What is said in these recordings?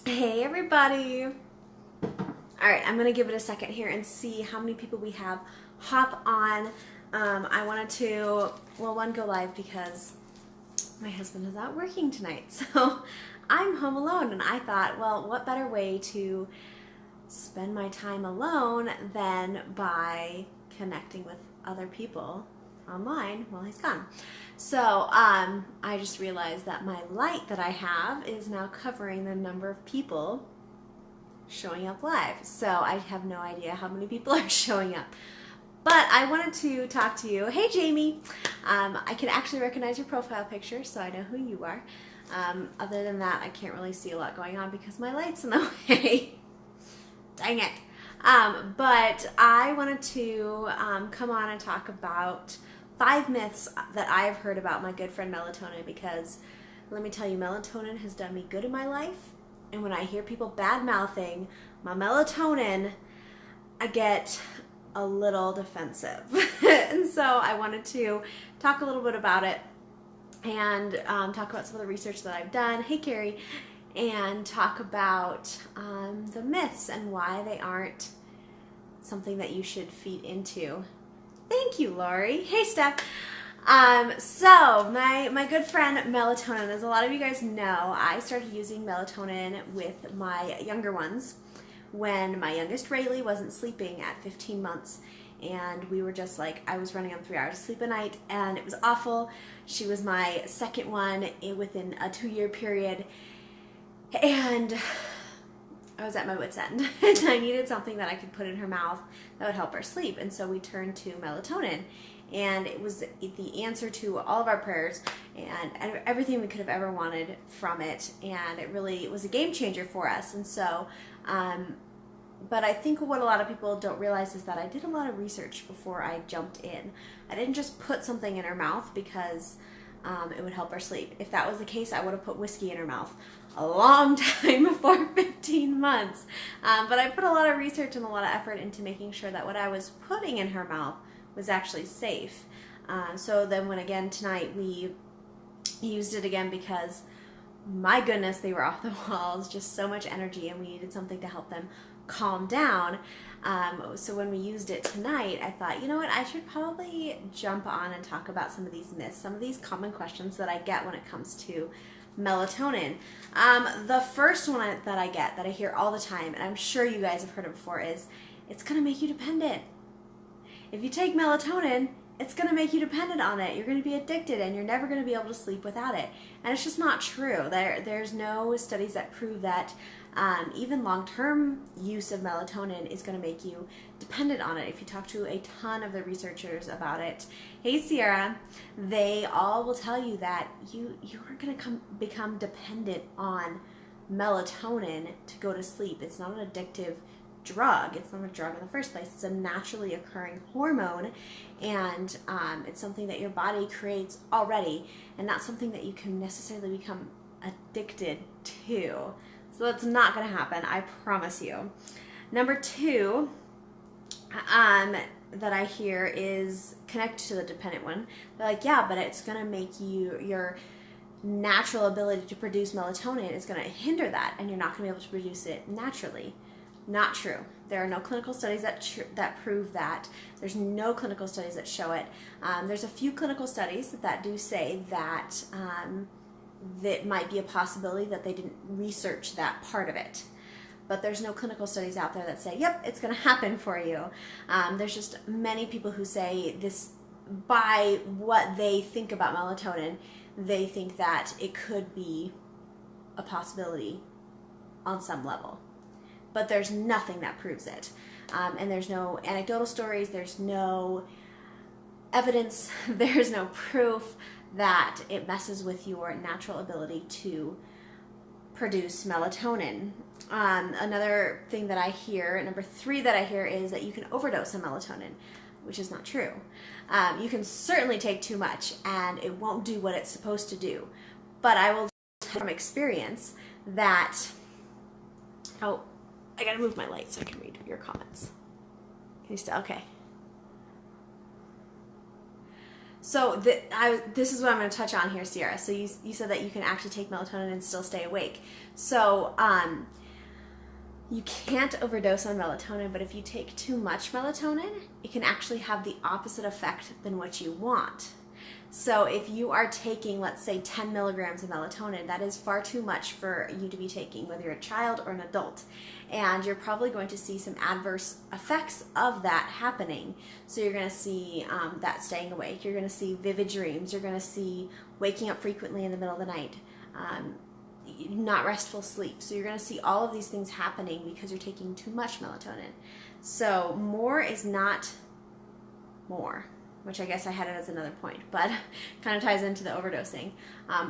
Hey everybody! Alright, I'm gonna give it a second here and see how many people we have hop on. I wanted to, well, one, go live because my husband is out working tonight, so I'm home alone, and I thought, well, what better way to spend my time alone than by connecting with other people online while he's gone. So I just realized that my light that I have is now covering the number of people showing up live. So I have no idea how many people are showing up. But I wanted to talk to you. Hey Jamie, I can actually recognize your profile picture, so I know who you are. Other than that, I can't really see a lot going on because my light's in the way. Dang it. But I wanted to come on and talk about 5 myths that I've heard about my good friend Melatonin, because let me tell you, melatonin has done me good in my life. And when I hear people bad-mouthing my melatonin, I get a little defensive. And so I wanted to talk a little bit about it and talk about some of the research that I've done. Hey, Carrie. And talk about the myths and why they aren't something that you should feed into. Thank you, Lori. Hey, Steph. So my good friend Melatonin, as a lot of you guys know, I started using melatonin with my younger ones when my youngest Rayleigh wasn't sleeping at 15 months. And we were just like, I was running on 3 hours of sleep a night, and it was awful. She was my second one within a 2-year period. And I was at my wit's end, and I needed something that I could put in her mouth that would help her sleep. And so we turned to melatonin, and it was the answer to all of our prayers and everything we could have ever wanted from it. And it really was a game changer for us. And so, but I think what a lot of people don't realize is that I did a lot of research before I jumped in. I didn't just put something in her mouth because it would help her sleep. If that was the case, I would have put whiskey in her mouth a long time before 15 months. But I put a lot of research and a lot of effort into making sure that what I was putting in her mouth was actually safe. So then when, again, tonight we used it again because, my goodness, they were off the walls, just so much energy, and we needed something to help them calm down. So when we used it tonight, I thought, you know what, I should probably jump on and talk about some of these myths, some of these common questions that I get when it comes to melatonin. The first one that I get, that I hear all the time, and I'm sure you guys have heard it before, is it's going to make you dependent. If you take melatonin, it's going to make you dependent on it. You're going to be addicted, and you're never going to be able to sleep without it. And it's just not true. There's no studies that prove that even long-term use of melatonin is going to make you dependent on it. If you talk to a ton of the researchers about it, hey Sierra, they all will tell you that you are going to become dependent on melatonin to go to sleep. It's not an addictive drug. It's not a drug in the first place. It's a naturally occurring hormone, and it's something that your body creates already, and not something that you can necessarily become addicted to. So that's not going to happen, I promise you. Number 2 that I hear is connected to the dependent one. They're like, yeah, but it's going to make your natural ability to produce melatonin is going to hinder that, and you're not going to be able to produce it naturally. Not true. There are no clinical studies that prove that. There's no clinical studies that show it. There's a few clinical studies that do say that that might be a possibility that they didn't research that part of it. But there's no clinical studies out there that say, yep, it's going to happen for you. There's just many people who say this by what they think about melatonin. They think that it could be a possibility on some level. But there's nothing that proves it. And there's no anecdotal stories, there's no evidence, there's no proof that it messes with your natural ability to produce melatonin. Another thing that I hear, number 3 that I hear, is that you can overdose on melatonin, which is not true. You can certainly take too much, and it won't do what it's supposed to do. But I will tell you from experience that, oh, I gotta move my light so I can read your comments. Can you still? Okay. So this is what I'm going to touch on here, Sierra. So you said that you can actually take melatonin and still stay awake. So you can't overdose on melatonin, but if you take too much melatonin, it can actually have the opposite effect than what you want. So if you are taking, let's say, 10 milligrams of melatonin, that is far too much for you to be taking, whether you're a child or an adult. And you're probably going to see some adverse effects of that happening. So you're going to see that staying awake. You're going to see vivid dreams. You're going to see waking up frequently in the middle of the night, not restful sleep. So you're going to see all of these things happening because you're taking too much melatonin. So more is not more, which I guess I had it as another point, but kind of ties into the overdosing.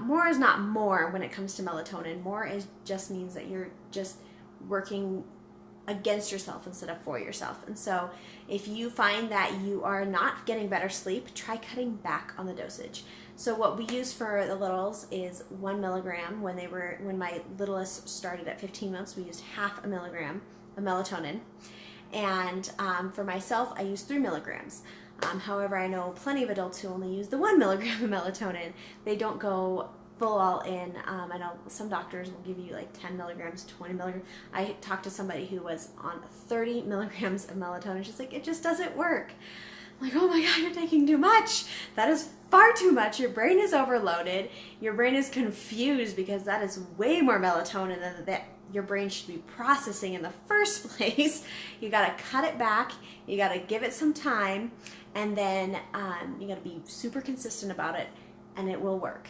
More is not more when it comes to melatonin. More just means that you're just working against yourself instead of for yourself. And so if you find that you are not getting better sleep, try cutting back on the dosage. So what we use for the littles is 1 milligram. When my littlest started at 15 months, we used half a milligram of melatonin. And for myself, I use 3 milligrams. However, I know plenty of adults who only use the 1 milligram of melatonin. They don't go full all in. I know some doctors will give you like 10 milligrams, 20 milligrams. I talked to somebody who was on 30 milligrams of melatonin. She's like, it just doesn't work. I'm like, oh my God, you're taking too much. That is far too much. Your brain is overloaded. Your brain is confused because that is way more melatonin than that your brain should be processing in the first place. You got to cut it back. You got to give it some time. And then you got to be super consistent about it, and it will work.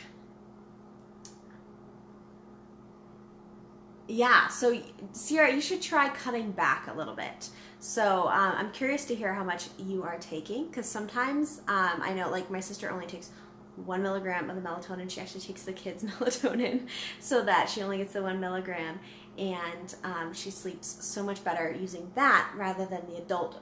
Yeah, so Sierra, you should try cutting back a little bit. So I'm curious to hear how much you are taking, because sometimes I know, like, my sister only takes 1 milligram of the melatonin. She actually takes the kids' melatonin so that she only gets the 1 milligram, and she sleeps so much better using that rather than the adult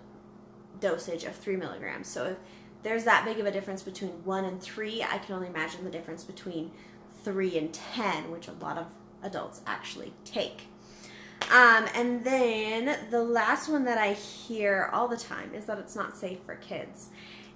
dosage of 3 milligrams. So if there's that big of a difference between 1 and 3, I can only imagine the difference between 3 and 10, which a lot of adults actually take. And then the last one that I hear all the time is that it's not safe for kids,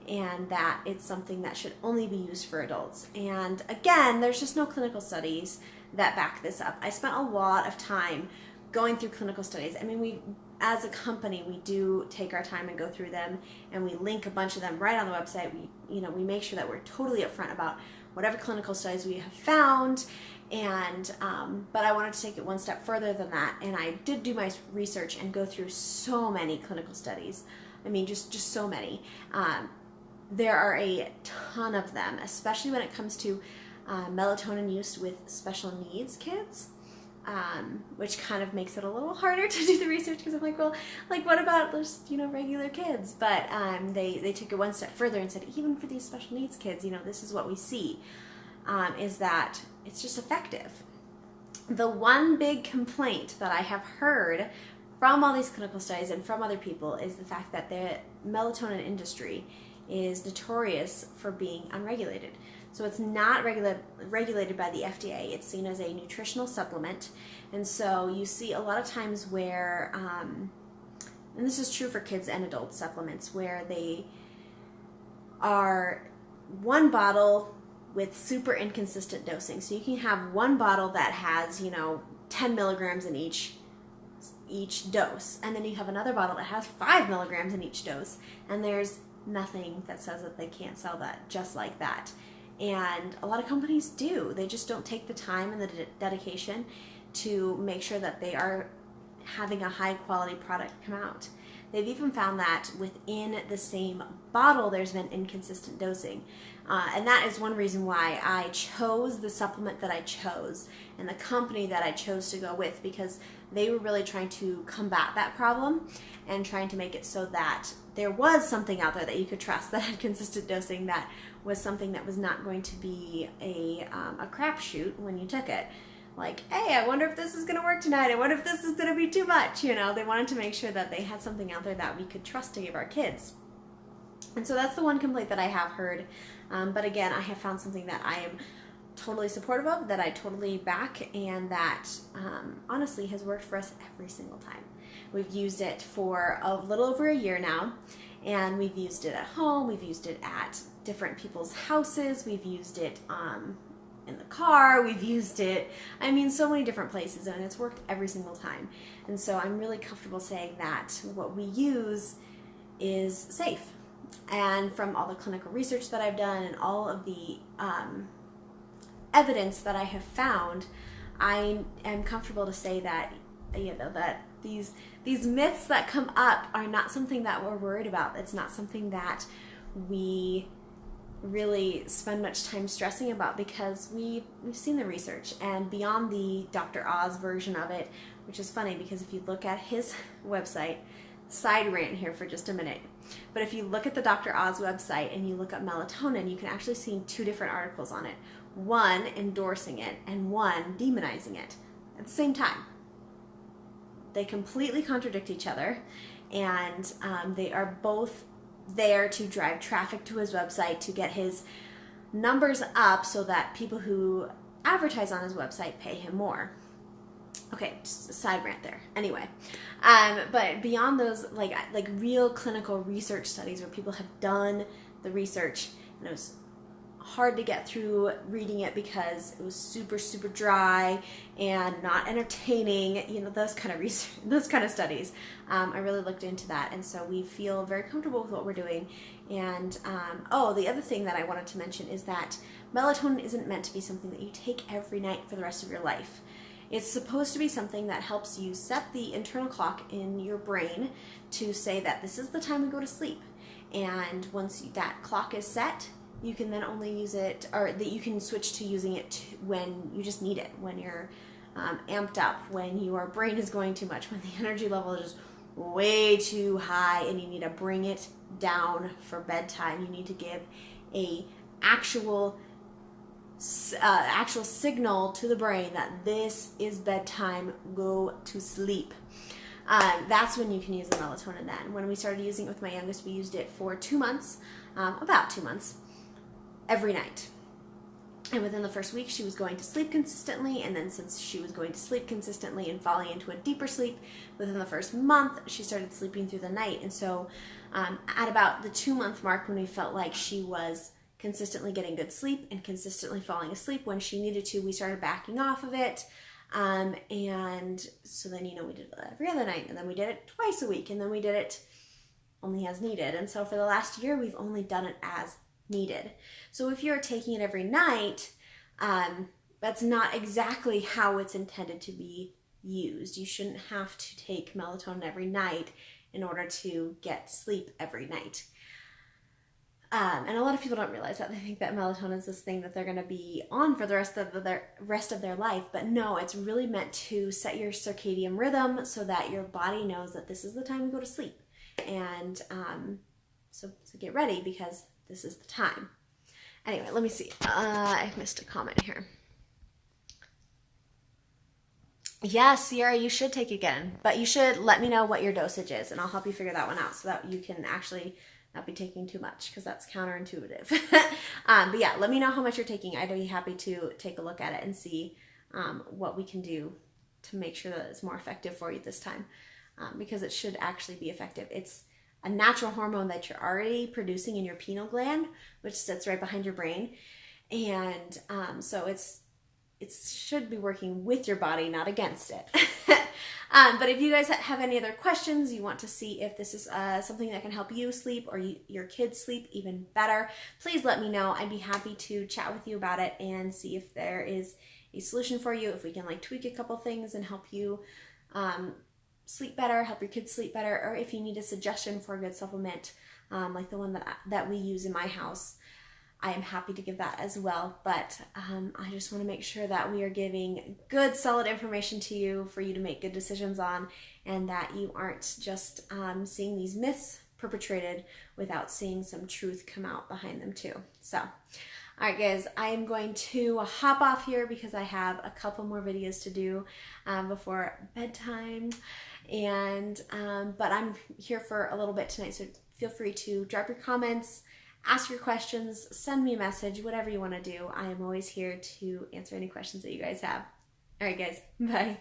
and that it's something that should only be used for adults. And again, there's just no clinical studies that back this up. I spent a lot of time going through clinical studies. I mean, we, as a company, we do take our time and go through them, and we link a bunch of them right on the website. We make sure that we're totally upfront about whatever clinical studies we have found. And but I wanted to take it one step further than that, and I did do my research and go through so many clinical studies. I mean, just so many. There are a ton of them, especially when it comes to melatonin use with special needs kids, which kind of makes it a little harder to do the research, because I'm like, well, like, what about just, regular kids? But they took it one step further and said, even for these special needs kids, this is what we see, is that it's just effective. The one big complaint that I have heard from all these clinical studies and from other people is the fact that the melatonin industry is notorious for being unregulated. So it's not regulated by the FDA. It's seen as a nutritional supplement. And so you see a lot of times where, and this is true for kids and adult supplements, where they are one bottle with super inconsistent dosing. So you can have one bottle that has, 10 milligrams in each dose, and then you have another bottle that has 5 milligrams in each dose, and there's nothing that says that they can't sell that just like that. And a lot of companies do. They just don't take the time and the dedication to make sure that they are having a high quality product come out. They've even found that within the same bottle there's been inconsistent dosing. And that is one reason why I chose the supplement that I chose and the company that I chose to go with, because they were really trying to combat that problem and trying to make it so that there was something out there that you could trust that had consistent dosing, that was something that was not going to be a crapshoot when you took it. Like, hey, I wonder if this is going to work tonight. I wonder if this is going to be too much. They wanted to make sure that they had something out there that we could trust to give our kids. And so that's the one complaint that I have heard. But again, I have found something that I am totally supportive of, that I totally back, and that honestly has worked for us every single time. We've used it for a little over a year now, And we've used it at home, we've used it at different people's houses, we've used it in the car, we've used it, I mean, so many different places, and it's worked every single time. And so I'm really comfortable saying that what we use is safe. And from all the clinical research that I've done and all of the evidence that I have found, I am comfortable to say that, that these myths that come up are not something that we're worried about. It's not something that we really spend much time stressing about, because we've seen the research. And beyond the Dr. Oz version of it, which is funny because if you look at his website, side rant here for just a minute, but if you look at the Dr. Oz website and you look up melatonin, you can actually see 2 different articles on it. One endorsing it and one demonizing it at the same time. They completely contradict each other, and they are both there to drive traffic to his website, to get his numbers up so that people who advertise on his website pay him more. Okay, just a side rant there. Anyway, but beyond those, like real clinical research studies where people have done the research, and it was hard to get through reading it because it was super, super dry and not entertaining, those kind of research, those kind of studies. I really looked into that, and so we feel very comfortable with what we're doing. And the other thing that I wanted to mention is that melatonin isn't meant to be something that you take every night for the rest of your life. It's supposed to be something that helps you set the internal clock in your brain to say that this is the time we go to sleep. And once that clock is set, you can then only use it, or that you can switch to using it when you just need it, when you're amped up, when your brain is going too much, when the energy level is just way too high and you need to bring it down for bedtime. You need to give a actual signal to the brain that this is bedtime, go to sleep. That's when you can use the melatonin then. When we started using it with my youngest, we used it for 2 months, about 2 months, every night. And within the first week, she was going to sleep consistently, and then since she was going to sleep consistently and falling into a deeper sleep, within the first month, she started sleeping through the night. And so at about the 2-month mark, when we felt like she was consistently getting good sleep and consistently falling asleep when she needed to, we started backing off of it. And so then, we did it every other night, and then we did it twice a week, and then we did it only as needed. And so for the last year, we've only done it as needed. So if you're taking it every night, that's not exactly how it's intended to be used. You shouldn't have to take melatonin every night in order to get sleep every night. And a lot of people don't realize that. They think that melatonin is this thing that they're going to be on for the rest of their life. But no, it's really meant to set your circadian rhythm so that your body knows that this is the time to go to sleep. And so get ready, because this is the time. Anyway, let me see. I missed a comment here. Yes, Sierra, you should take it again, but you should let me know what your dosage is, and I'll help you figure that one out so that you can actually not be taking too much, because that's counterintuitive. But yeah, let me know how much you're taking. I'd be happy to take a look at it and see what we can do to make sure that it's more effective for you this time, because it should actually be effective. It's a natural hormone that you're already producing in your pineal gland, which sits right behind your brain. And so it should be working with your body, not against it. But if you guys have any other questions, you want to see if this is something that can help you sleep or your kids sleep even better, please let me know. I'd be happy to chat with you about it and see if there is a solution for you, if we can tweak a couple things and help you sleep better, help your kids sleep better, or if you need a suggestion for a good supplement, like the one that we use in my house, I am happy to give that as well. But I just want to make sure that we are giving good, solid information to you for you to make good decisions on, and that you aren't just seeing these myths perpetrated without seeing some truth come out behind them too. So, all right, guys, I am going to hop off here because I have a couple more videos to do before bedtime. And but I'm here for a little bit tonight, so feel free to drop your comments, ask your questions, send me a message, whatever you want to do. I am always here to answer any questions that you guys have. All right, guys, bye.